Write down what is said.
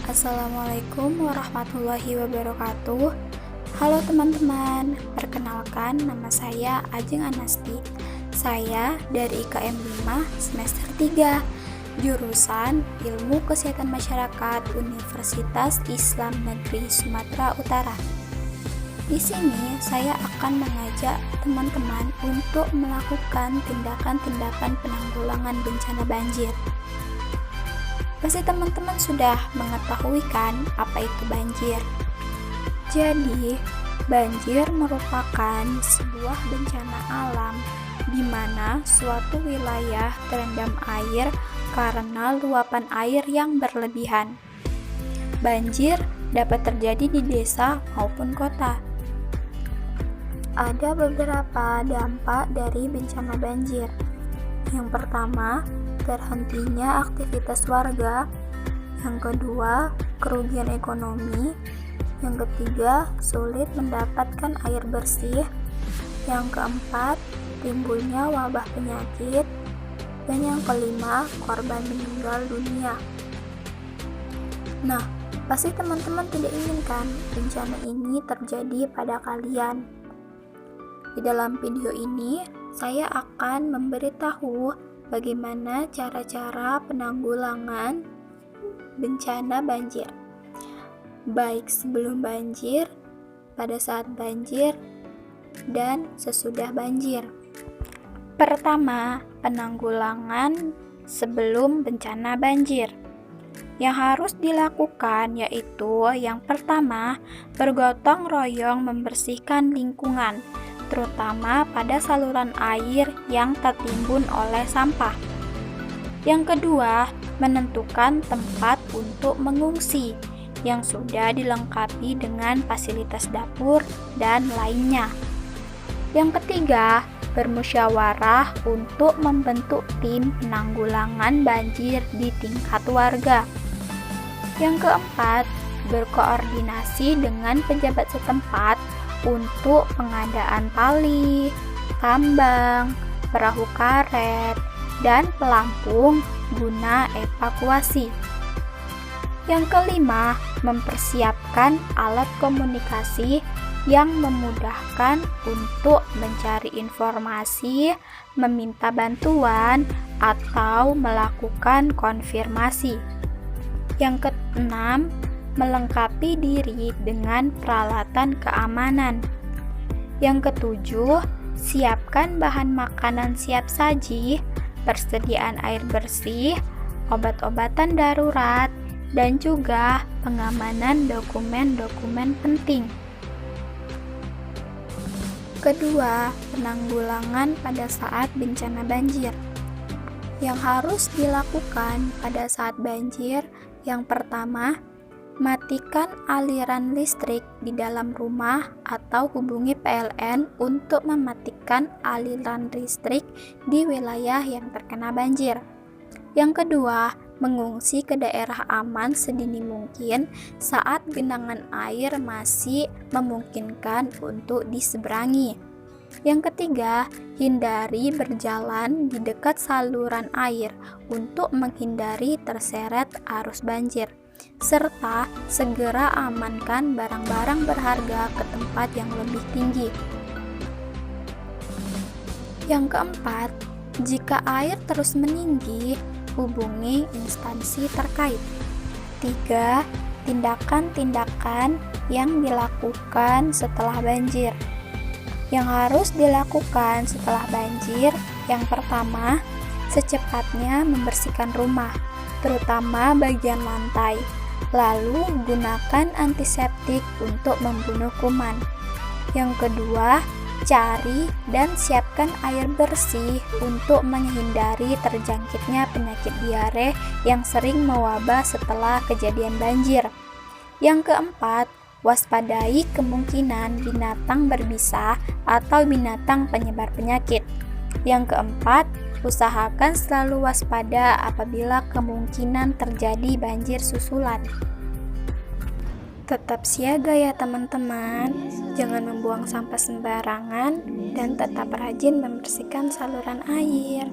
Assalamualaikum warahmatullahi wabarakatuh. Halo teman-teman, perkenalkan nama saya Ajeng Anasti. Saya dari IKM 5 semester 3, jurusan Ilmu Kesehatan Masyarakat Universitas Islam Negeri Sumatera Utara. Di sini saya akan mengajak teman-teman untuk melakukan tindakan-tindakan penanggulangan bencana banjir. Pasti teman-teman sudah mengetahui kan apa itu banjir. Jadi, banjir merupakan sebuah bencana alam di mana suatu wilayah terendam air karena luapan air yang berlebihan. Banjir dapat terjadi di desa maupun kota. Ada beberapa dampak dari bencana banjir. Yang pertama, terhentinya aktivitas warga. Yang kedua, kerugian ekonomi. Yang ketiga, sulit mendapatkan air bersih. Yang keempat, timbulnya wabah penyakit. Dan yang kelima, korban meninggal dunia. Nah, pasti teman-teman tidak inginkan bencana ini terjadi pada kalian. Di dalam video ini, saya akan memberitahu bagaimana cara-cara penanggulangan bencana banjir, baik sebelum banjir, pada saat banjir, dan sesudah banjir. Pertama, penanggulangan sebelum bencana banjir. Yang harus dilakukan yaitu yang pertama, bergotong royong membersihkan lingkungan, terutama pada saluran air yang tertimbun oleh sampah. Yang kedua, menentukan tempat untuk mengungsi yang sudah dilengkapi dengan fasilitas dapur dan lainnya. Yang ketiga, bermusyawarah untuk membentuk tim penanggulangan banjir di tingkat warga. Yang keempat, berkoordinasi dengan pejabat setempat untuk pengadaan tali, tambang, perahu karet, dan pelampung guna evakuasi. Yang kelima, mempersiapkan alat komunikasi yang memudahkan untuk mencari informasi, meminta bantuan, atau melakukan konfirmasi. Yang keenam, melengkapi diri dengan peralatan keamanan. Yang ketujuh, siapkan bahan makanan siap saji, persediaan air bersih, obat-obatan darurat, dan juga pengamanan dokumen-dokumen penting. Kedua, penanggulangan pada saat bencana banjir. Yang harus dilakukan pada saat banjir, yang pertama, matikan aliran listrik di dalam rumah atau hubungi PLN untuk mematikan aliran listrik di wilayah yang terkena banjir. Yang kedua, mengungsi ke daerah aman sedini mungkin saat genangan air masih memungkinkan untuk diseberangi. Yang ketiga, hindari berjalan di dekat saluran air untuk menghindari terseret arus banjir, serta segera amankan barang-barang berharga ke tempat yang lebih tinggi. Yang keempat, jika air terus meninggi, hubungi instansi terkait. 3. Tindakan-tindakan yang dilakukan setelah banjir. Yang harus dilakukan setelah banjir, yang pertama, secepatnya membersihkan rumah, terutama bagian lantai. Lalu gunakan antiseptik untuk membunuh kuman. Yang kedua, cari dan siapkan air bersih untuk menghindari terjangkitnya penyakit diare yang sering mewabah setelah kejadian banjir. Yang keempat, waspadai kemungkinan binatang berbisa atau binatang penyebar penyakit. Yang keempat, usahakan selalu waspada apabila kemungkinan terjadi banjir susulan. Tetap siaga ya teman-teman, jangan membuang sampah sembarangan dan tetap rajin membersihkan saluran air.